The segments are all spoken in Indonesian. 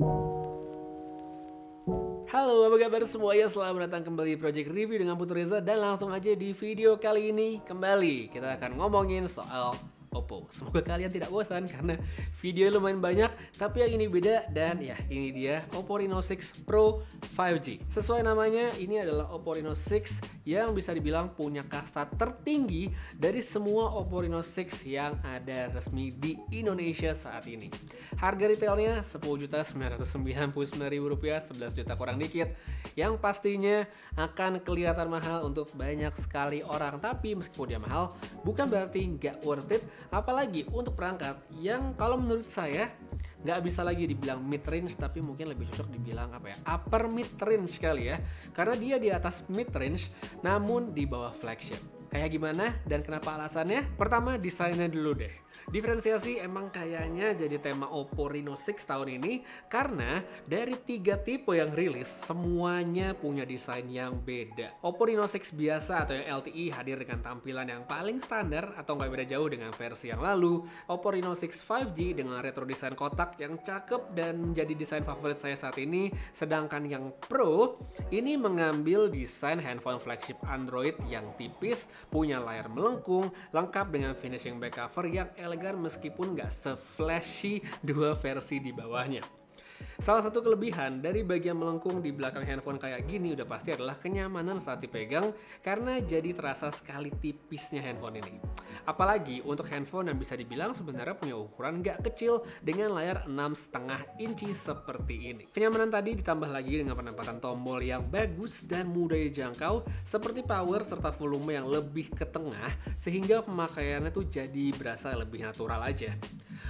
Halo, apa kabar semuanya? Selamat datang kembali di Project Review dengan Putu Reza. Dan langsung aja di video kali ini kembali kita akan ngomongin soal Oppo. Semoga kalian tidak bosan karena video lumayan banyak, tapi yang ini beda. Dan ya, ini dia Oppo Reno 6 Pro 5G. Sesuai namanya, ini adalah Oppo Reno 6 yang bisa dibilang punya kasta tertinggi dari semua Oppo Reno 6 yang ada resmi di Indonesia saat ini. Harga retailnya Rp10.999.000, 11 juta kurang dikit, yang pastinya akan kelihatan mahal untuk banyak sekali orang. Tapi meskipun dia mahal, bukan berarti nggak worth it, apalagi untuk perangkat yang kalau menurut saya nggak bisa lagi dibilang mid range, tapi mungkin lebih cocok dibilang upper mid range kali ya, karena dia di atas mid range namun di bawah flagship. Kayak gimana dan kenapa alasannya? Pertama, desainnya dulu deh. Diferensiasi emang kayaknya jadi tema Oppo Reno 6 tahun ini, karena dari 3 tipe yang rilis semuanya punya desain yang beda. Oppo Reno 6 biasa atau yang LTE hadir dengan tampilan yang paling standar atau nggak beda jauh dengan versi yang lalu. Oppo Reno 6 5G dengan retro desain kotak yang cakep dan jadi desain favorit saya saat ini. Sedangkan yang Pro ini mengambil desain handphone flagship Android yang tipis, punya layar melengkung, lengkap dengan finishing back cover yang elegan meskipun nggak se-flashy dua versi di bawahnya. Salah satu kelebihan dari bagian melengkung di belakang handphone kayak gini udah pasti adalah kenyamanan saat dipegang, karena jadi terasa sekali tipisnya handphone ini. Apalagi untuk handphone yang bisa dibilang sebenarnya punya ukuran nggak kecil dengan layar 6,5 inci seperti ini. Kenyamanan tadi ditambah lagi dengan penempatan tombol yang bagus dan mudah dijangkau, seperti power serta volume yang lebih ke tengah, sehingga pemakaiannya tuh jadi berasa lebih natural aja.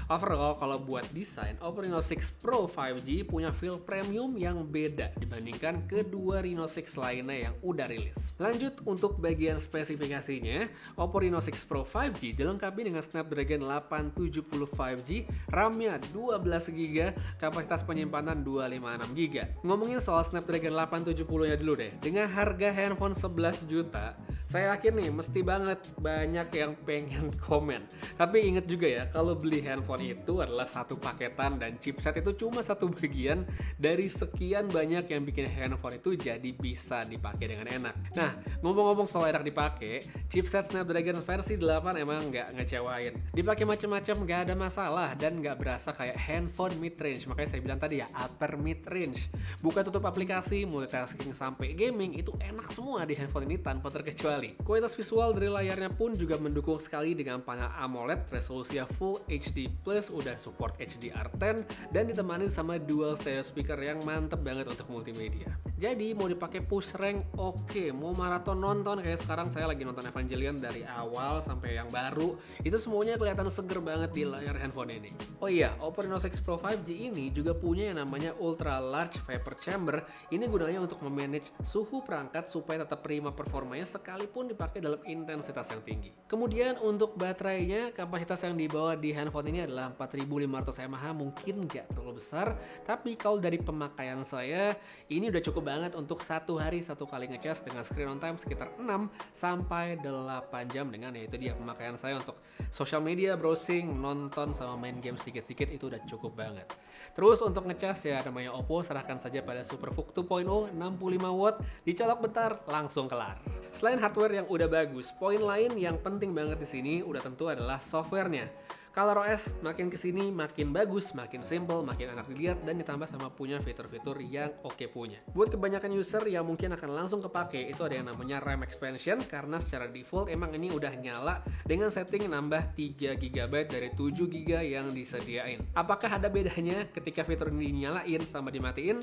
Overall, kalau buat desain, Oppo Reno 6 Pro 5G punya feel premium yang beda dibandingkan kedua Reno 6 lainnya yang udah rilis. Lanjut untuk bagian spesifikasinya, Oppo Reno 6 Pro 5G dilengkapi dengan Snapdragon 870 5G, RAM-nya 12GB, kapasitas penyimpanan 256GB. Ngomongin soal Snapdragon 870-nya dulu deh, dengan harga handphone 11 juta, saya yakin nih mesti banget banyak yang pengen komen. Tapi inget juga ya, kalau beli handphone itu adalah satu paketan dan chipset itu cuma satu bagian dari sekian banyak yang bikin handphone itu jadi bisa dipakai dengan enak. Nah, ngomong-ngomong soal enak dipakai, chipset Snapdragon versi 8 emang nggak ngecewain. Dipakai macam-macam nggak ada masalah dan nggak berasa kayak handphone mid range. Makanya saya bilang tadi ya upper mid range. Buka tutup aplikasi, multitasking sampai gaming itu enak semua di handphone ini tanpa terkecuali. Kualitas visual dari layarnya pun juga mendukung sekali dengan panel AMOLED resolusinya Full HD Plus, udah support HDR10 dan ditemani sama dual stereo speaker yang mantep banget untuk multimedia. Jadi mau dipakai push rank oke, mau maraton nonton kayak sekarang saya lagi nonton Evangelion dari awal sampai yang baru, itu semuanya kelihatan seger banget di layar handphone ini. Oh iya, Oppo Reno 6 Pro 5G ini juga punya yang namanya Ultra Large Vapor Chamber. Ini gunanya untuk memanage suhu perangkat supaya tetap prima performanya sekalipun dipakai dalam intensitas yang tinggi. Kemudian untuk baterainya, kapasitas yang dibawa di handphone ini adalah 4500 mAh, mungkin nggak terlalu besar, tapi kalau dari pemakaian saya, ini udah cukup banget untuk satu hari satu kali ngecas dengan screen on time sekitar 6-8 jam dengan yaitu dia pemakaian saya untuk social media, browsing, nonton, sama main game sedikit-sedikit itu udah cukup banget. Terus untuk ngecas ya namanya Oppo, serahkan saja pada SuperVOOC 2.0 65 watt, dicolok bentar langsung kelar. Selain hardware yang udah bagus, poin lain yang penting banget di sini udah tentu adalah softwarenya. ColorOS makin kesini makin bagus, makin simple, makin enak dilihat, dan ditambah sama punya fitur-fitur yang oke punya. Buat kebanyakan user yang mungkin akan langsung kepake, itu ada yang namanya RAM expansion, karena secara default emang ini udah nyala dengan setting nambah 3GB dari 7GB yang disediain. Apakah ada bedanya ketika fitur ini dinyalain sama dimatiin?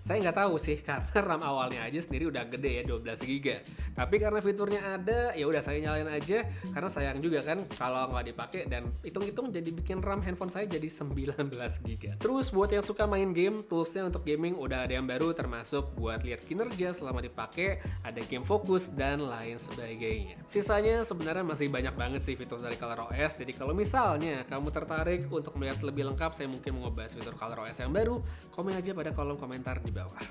Saya nggak tahu sih, karena RAM awalnya aja sendiri udah gede ya, 12GB. Tapi karena fiturnya ada, ya udah saya nyalain aja, karena sayang juga kan kalau nggak dipakai, dan hitung-hitung jadi bikin RAM handphone saya jadi 19GB. Terus buat yang suka main game, toolsnya untuk gaming udah ada yang baru, termasuk buat lihat kinerja selama dipakai, ada game fokus dan lain sebagainya. Sisanya sebenarnya masih banyak banget sih fitur dari ColorOS. Jadi kalau misalnya kamu tertarik untuk melihat lebih lengkap, saya mungkin mau ngebahas fitur ColorOS yang baru, komen aja pada kolom komentar di bawah.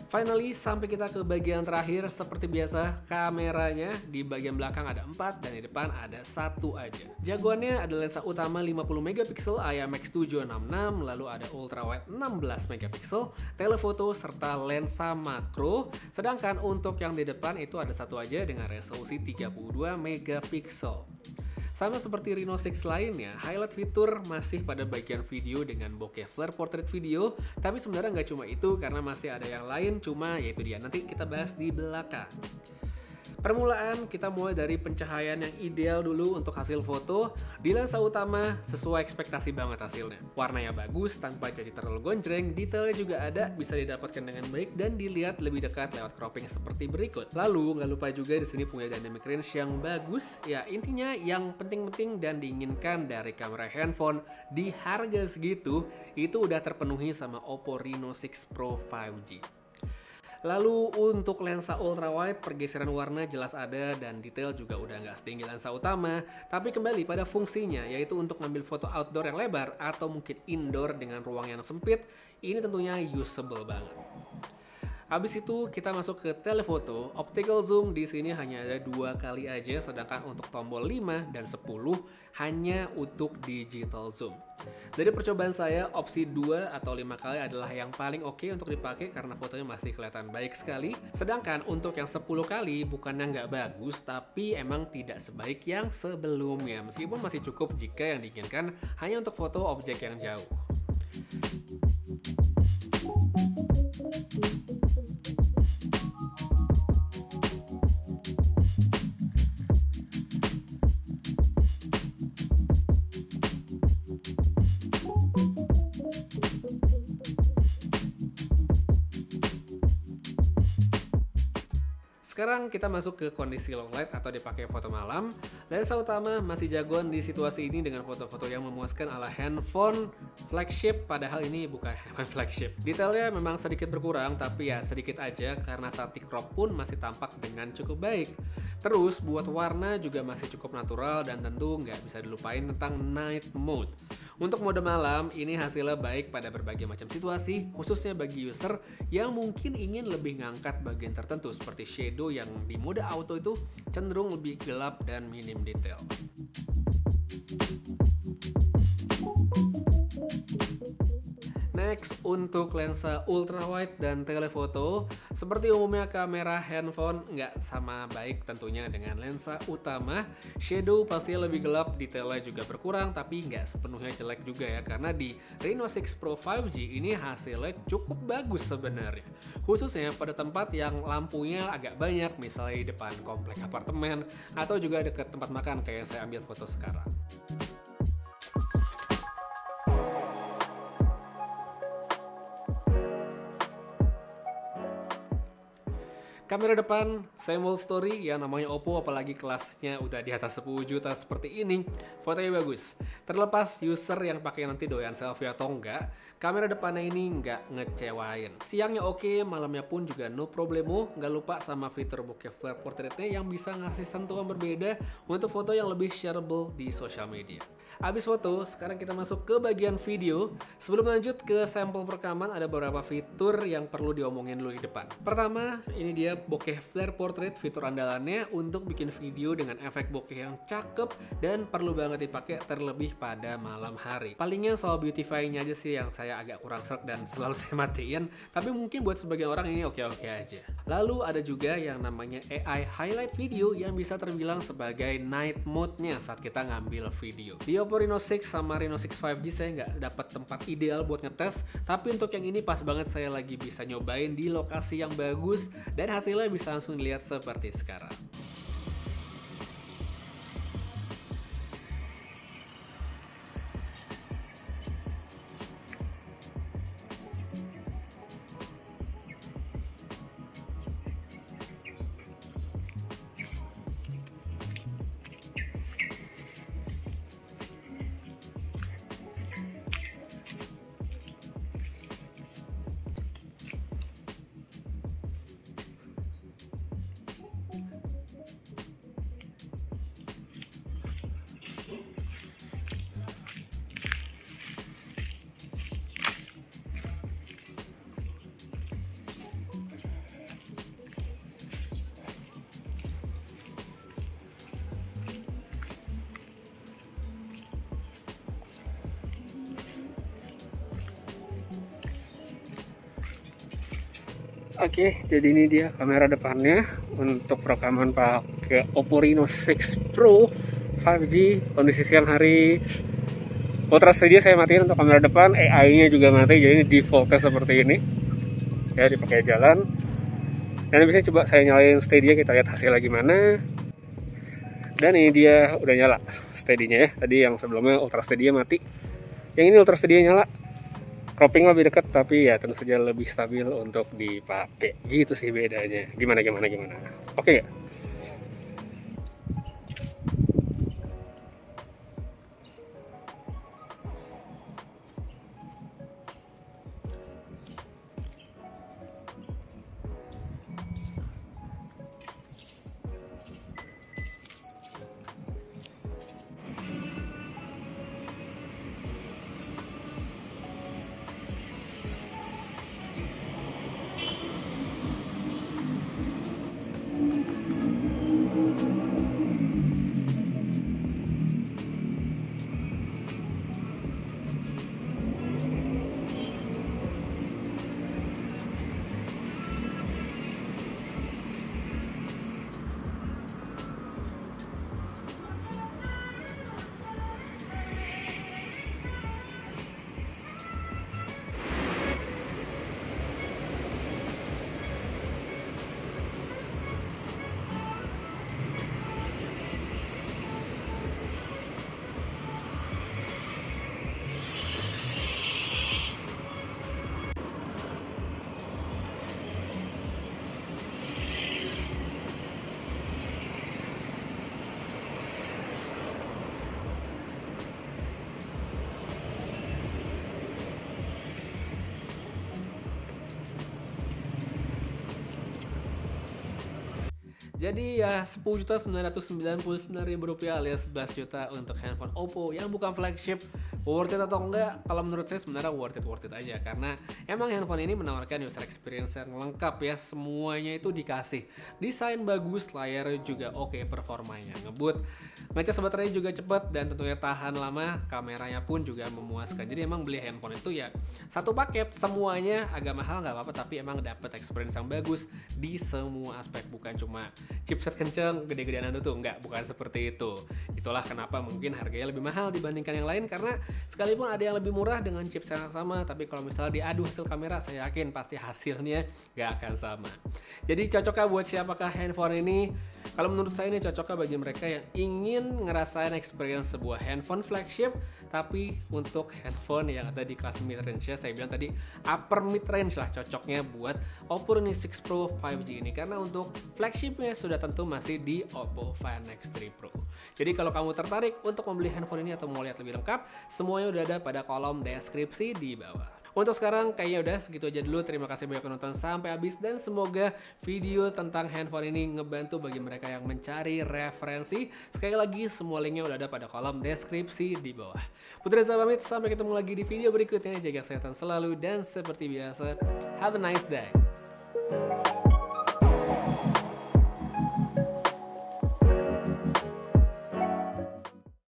Finally, sampai kita ke bagian terakhir. Seperti biasa, kameranya di bagian belakang ada 4 dan di depan ada 1 aja. Jagoannya ada lensa utama 50 megapiksel IMX766, lalu ada ultrawide 16 megapiksel, telefoto serta lensa makro. Sedangkan untuk yang di depan itu ada 1 aja dengan resolusi 32 megapiksel. Sama seperti Reno 6 lainnya, highlight fitur masih pada bagian video dengan bokeh flare portrait video, tapi sebenarnya nggak cuma itu karena masih ada yang lain, cuma yaitu dia, nanti kita bahas di belakang. Permulaan kita mulai dari pencahayaan yang ideal dulu untuk hasil foto. Di lensa utama sesuai ekspektasi banget hasilnya. Warnanya bagus tanpa jadi terlalu gonjreng, detailnya juga ada, bisa didapatkan dengan baik dan dilihat lebih dekat lewat cropping seperti berikut. Lalu nggak lupa juga di sini punya dynamic range yang bagus. Ya intinya yang penting-penting dan diinginkan dari kamera handphone di harga segitu itu udah terpenuhi sama Oppo Reno 6 Pro 5G. Lalu untuk lensa ultrawide, pergeseran warna jelas ada dan detail juga udah nggak setinggi lensa utama. Tapi kembali pada fungsinya, yaitu untuk ngambil foto outdoor yang lebar atau mungkin indoor dengan ruang yang sempit, ini tentunya usable banget. Habis itu kita masuk ke telefoto. Optical zoom di sini hanya ada 2 kali aja, sedangkan untuk tombol 5 dan 10 hanya untuk digital zoom. Dari percobaan saya, opsi 2 atau 5 kali adalah yang paling oke untuk dipakai karena fotonya masih kelihatan baik sekali. Sedangkan untuk yang 10 kali bukannya nggak bagus, tapi emang tidak sebaik yang sebelumnya. Meskipun masih cukup jika yang diinginkan hanya untuk foto objek yang jauh. Sekarang kita masuk ke kondisi low light atau dipakai foto malam. Lensa utama masih jagoan di situasi ini dengan foto-foto yang memuaskan ala handphone flagship, padahal ini bukan handphone flagship. Detailnya memang sedikit berkurang, tapi ya sedikit aja karena saat di crop pun masih tampak dengan cukup baik. Terus buat warna juga masih cukup natural dan tentu nggak bisa dilupain tentang night mode. Untuk mode malam, ini hasilnya baik pada berbagai macam situasi, khususnya bagi user yang mungkin ingin lebih ngangkat bagian tertentu seperti shadow yang di mode auto itu cenderung lebih gelap dan minim detail. Next, untuk lensa ultrawide dan telefoto, seperti umumnya kamera handphone nggak sama baik tentunya dengan lensa utama. Shadow pasti lebih gelap, detailnya juga berkurang, tapi nggak sepenuhnya jelek juga ya, karena di Reno 6 Pro 5G ini hasilnya cukup bagus sebenarnya. Khususnya pada tempat yang lampunya agak banyak, misalnya di depan komplek apartemen, atau juga dekat tempat makan kayak saya ambil foto sekarang. Kamera depan, same old story, ya namanya Oppo apalagi kelasnya udah di atas 10 juta seperti ini, fotonya bagus. Terlepas user yang pakai nanti doyan selfie atau enggak, kamera depannya ini nggak ngecewain. Siangnya oke, malamnya pun juga no problemo, nggak lupa sama fitur bokeh flare portraitnya yang bisa ngasih sentuhan berbeda untuk foto yang lebih shareable di sosial media. Habis foto, sekarang kita masuk ke bagian video. Sebelum lanjut ke sampel perekaman, ada beberapa fitur yang perlu diomongin dulu di depan. Pertama, ini dia bokeh flare portrait, fitur andalannya untuk bikin video dengan efek bokeh yang cakep dan perlu banget dipakai terlebih pada malam hari. Palingnya soal beautify-nya aja sih yang saya agak kurang serk dan selalu saya matiin, tapi mungkin buat sebagian orang ini oke-oke aja. Lalu ada juga yang namanya AI highlight video yang bisa terbilang sebagai night mode-nya saat kita ngambil video. Di Oppo Reno 6 sama Reno 6 5G saya nggak dapat tempat ideal buat ngetes, tapi untuk yang ini pas banget saya lagi bisa nyobain di lokasi yang bagus dan hasilnya bisa langsung dilihat seperti sekarang. Oke, jadi ini dia kamera depannya untuk rekaman pakai Oppo Reno 6 Pro 5G. Kondisi siang hari, Ultra Studio saya matiin untuk kamera depan, AI-nya juga mati, jadi ini defaultnya seperti ini. Ya, dipakai jalan. Dan bisa coba saya nyalain Stadia, kita lihat hasilnya gimana. Dan ini dia udah nyala Stadia-nya ya. Tadi yang sebelumnya Ultra Stadia mati. Yang ini Ultra Stadia nyala. Cropping lebih dekat, tapi ya tentu saja lebih stabil untuk dipakai. Gitu sih bedanya. Gimana? Oke nggak? Jadi ya 10.999.000 rupiah alias 11 juta untuk handphone Oppo yang bukan flagship. Worth it atau enggak? Kalau menurut saya sebenarnya worth it aja, karena emang handphone ini menawarkan user experience yang lengkap ya, semuanya itu dikasih. Desain bagus, layar juga oke, performanya ngebut, ngecas baterainya juga cepat, dan tentunya tahan lama, kameranya pun juga memuaskan. Jadi emang beli handphone itu ya satu paket, semuanya agak mahal nggak apa-apa, tapi emang dapat experience yang bagus di semua aspek, bukan cuma chipset kenceng, gede-gedean itu tuh, enggak, bukan seperti itu. Itulah kenapa mungkin harganya lebih mahal dibandingkan yang lain, karena sekalipun ada yang lebih murah dengan chipset yang sama, tapi kalau misalnya diadu hasil kamera, saya yakin pasti hasilnya nggak akan sama. Jadi cocokkah buat siapakah handphone ini? Kalau menurut saya ini cocokkah bagi mereka yang ingin ngerasain experience sebuah handphone flagship, tapi untuk handphone yang ada di kelas mid range ya, saya bilang tadi upper mid range lah cocoknya buat Oppo Reno 6 Pro 5G ini, karena untuk flagshipnya sudah tentu masih di Oppo Find X3 Pro. Jadi kalau kamu tertarik untuk membeli handphone ini atau mau lihat lebih lengkap, semuanya udah ada pada kolom deskripsi di bawah. Untuk sekarang kayaknya udah segitu aja dulu. Terima kasih banyak nonton sampai habis, dan semoga video tentang handphone ini ngebantu bagi mereka yang mencari referensi. Sekali lagi semua linknya udah ada pada kolom deskripsi di bawah. Putri Reza pamit, sampai ketemu lagi di video berikutnya. Jaga kesehatan selalu dan seperti biasa, have a nice day.